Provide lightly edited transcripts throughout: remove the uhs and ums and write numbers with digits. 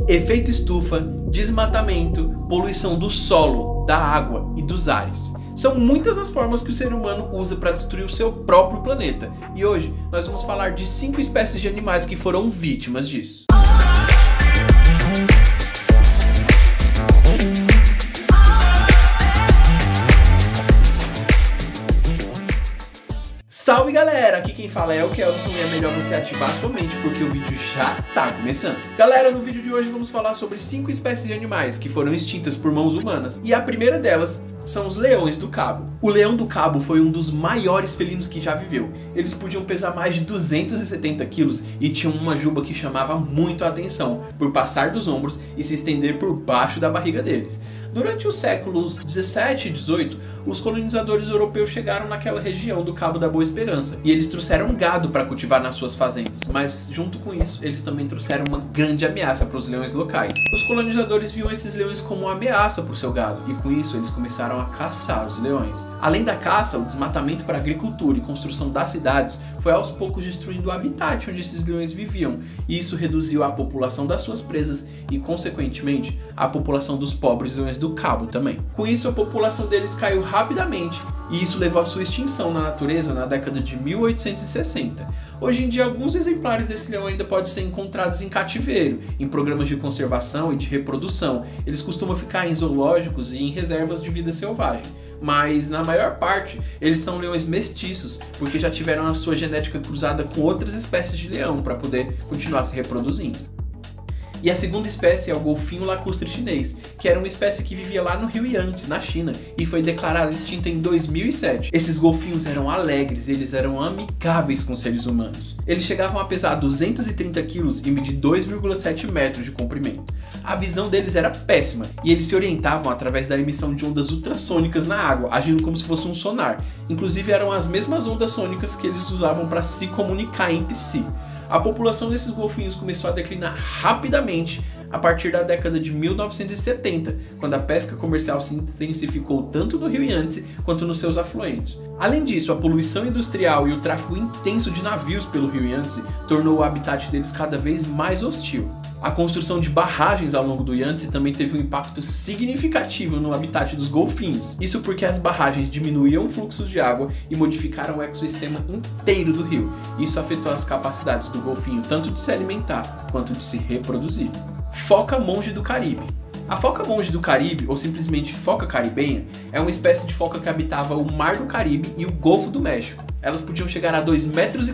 efeito estufa, desmatamento, poluição do solo, da água e dos ares. São muitas as formas que o ser humano usa para destruir o seu próprio planeta. E hoje nós vamos falar de 5 espécies de animais que foram vítimas disso. Salve galera, aqui quem fala é o Kelson e é melhor você ativar sua mente porque o vídeo já tá começando. Galera, no vídeo de hoje vamos falar sobre 5 espécies de animais que foram extintas por mãos humanas. E a primeira delas são os leões do cabo. O leão do cabo foi um dos maiores felinos que já viveu. Eles podiam pesar mais de 270 quilos e tinham uma juba que chamava muito a atenção por passar dos ombros e se estender por baixo da barriga deles. Durante os séculos 17 e 18, os colonizadores europeus chegaram naquela região do Cabo da Boa Esperança e eles trouxeram gado para cultivar nas suas fazendas, mas junto com isso eles também trouxeram uma grande ameaça para os leões locais. Os colonizadores viam esses leões como uma ameaça para o seu gado e com isso eles começaram a caçar os leões. Além da caça, o desmatamento para a agricultura e construção das cidades foi aos poucos destruindo o habitat onde esses leões viviam e isso reduziu a população das suas presas e consequentemente a população dos pobres leões do cabo também. Com isso a população deles caiu rapidamente e isso levou à sua extinção na natureza na década de 1860. Hoje em dia alguns exemplares desse leão ainda podem ser encontrados em cativeiro, em programas de conservação e de reprodução. Eles costumam ficar em zoológicos e em reservas de vida selvagem. Mas na maior parte eles são leões mestiços, porque já tiveram a sua genética cruzada com outras espécies de leão para poder continuar se reproduzindo. E a segunda espécie é o golfinho lacustre chinês, que era uma espécie que vivia lá no rio Yangtze, na China, e foi declarada extinta em 2007. Esses golfinhos eram alegres, eles eram amigáveis com seres humanos. Eles chegavam a pesar 230 quilos e medir 2,7 metros de comprimento. A visão deles era péssima, e eles se orientavam através da emissão de ondas ultrassônicas na água, agindo como se fosse um sonar. Inclusive eram as mesmas ondas sônicas que eles usavam para se comunicar entre si. A população desses golfinhos começou a declinar rapidamente a partir da década de 1970, quando a pesca comercial se intensificou tanto no rio Yangtze quanto nos seus afluentes. Além disso, a poluição industrial e o tráfego intenso de navios pelo rio Yangtze tornou o habitat deles cada vez mais hostil. A construção de barragens ao longo do Yangtze também teve um impacto significativo no habitat dos golfinhos. Isso porque as barragens diminuíam o fluxo de água e modificaram o ecossistema inteiro do rio. Isso afetou as capacidades do golfinho tanto de se alimentar quanto de se reproduzir. Foca monge do Caribe. A foca monge do Caribe, ou simplesmente foca caribenha, é uma espécie de foca que habitava o Mar do Caribe e o Golfo do México. Elas podiam chegar a 2,40 metros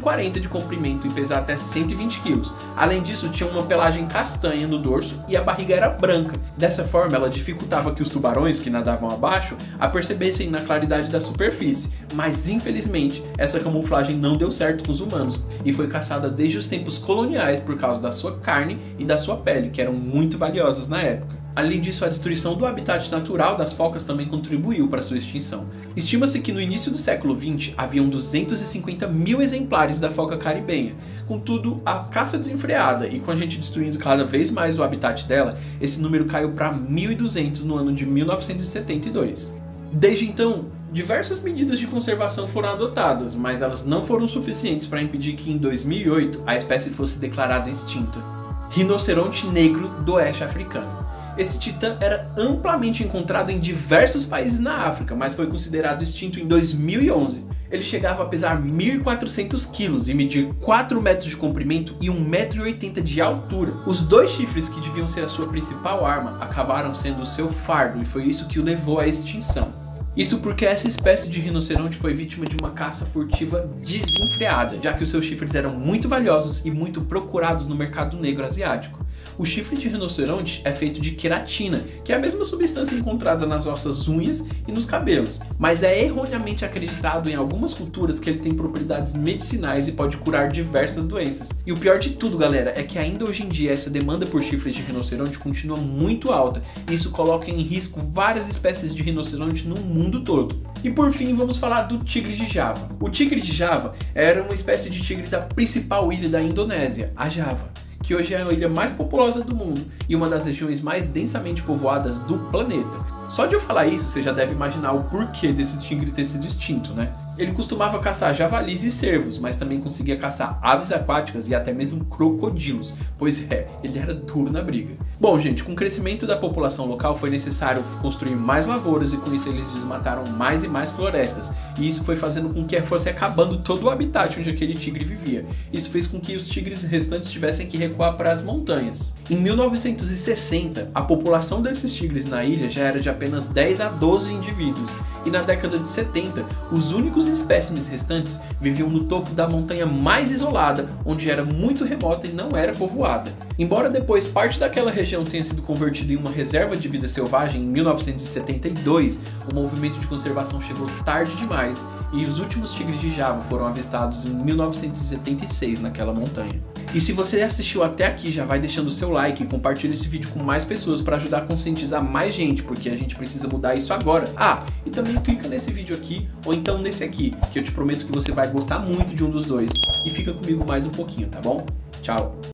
de comprimento e pesar até 120 quilos. Além disso, tinham uma pelagem castanha no dorso e a barriga era branca. Dessa forma, ela dificultava que os tubarões que nadavam abaixo a percebessem na claridade da superfície. Mas, infelizmente, essa camuflagem não deu certo com os humanos e foi caçada desde os tempos coloniais por causa da sua carne e da sua pele, que eram muito valiosas na época. Além disso, a destruição do habitat natural das focas também contribuiu para sua extinção. Estima-se que no início do século XX haviam 250 mil exemplares da foca caribenha. Contudo, a caça desenfreada e com a gente destruindo cada vez mais o habitat dela, esse número caiu para 1.200 no ano de 1972. Desde então, diversas medidas de conservação foram adotadas, mas elas não foram suficientes para impedir que em 2008 a espécie fosse declarada extinta. Rinoceronte negro do oeste africano. Esse titã era amplamente encontrado em diversos países na África, mas foi considerado extinto em 2011. Ele chegava a pesar 1.400 quilos e medir 4 metros de comprimento e 1,80 m de altura. Os 2 chifres que deviam ser a sua principal arma acabaram sendo o seu fardo e foi isso que o levou à extinção. Isso porque essa espécie de rinoceronte foi vítima de uma caça furtiva desenfreada, já que os seus chifres eram muito valiosos e muito procurados no mercado negro asiático. O chifre de rinoceronte é feito de queratina, que é a mesma substância encontrada nas nossas unhas e nos cabelos, mas é erroneamente acreditado em algumas culturas que ele tem propriedades medicinais e pode curar diversas doenças. E o pior de tudo, galera, é que ainda hoje em dia essa demanda por chifres de rinoceronte continua muito alta, e isso coloca em risco várias espécies de rinoceronte no mundo todo. E por fim, vamos falar do tigre de Java. O tigre de Java era uma espécie de tigre da principal ilha da Indonésia, a Java, que hoje é a ilha mais populosa do mundo e uma das regiões mais densamente povoadas do planeta. Só de eu falar isso, você já deve imaginar o porquê desse tigre ter sido extinto, né? Ele costumava caçar javalis e cervos, mas também conseguia caçar aves aquáticas e até mesmo crocodilos, pois ele era duro na briga. Bom, gente, com o crescimento da população local foi necessário construir mais lavouras e com isso eles desmataram mais e mais florestas, e isso foi fazendo com que fosse acabando todo o habitat onde aquele tigre vivia. Isso fez com que os tigres restantes tivessem que recuar para as montanhas. Em 1960, a população desses tigres na ilha já era de apenas 10 a 12 indivíduos, e na década de 70, os únicos espécimes restantes viviam no topo da montanha mais isolada, onde era muito remota e não era povoada. Embora depois parte daquela região tenha sido convertida em uma reserva de vida selvagem em 1972, o movimento de conservação chegou tarde demais e os últimos tigres de Java foram avistados em 1976 naquela montanha. E se você assistiu até aqui, já vai deixando seu like e compartilha esse vídeo com mais pessoas para ajudar a conscientizar mais gente, porque a gente precisa mudar isso agora. Ah, e também clica nesse vídeo aqui, ou então nesse aqui, que eu te prometo que você vai gostar muito de um dos dois. E fica comigo mais um pouquinho, tá bom? Tchau!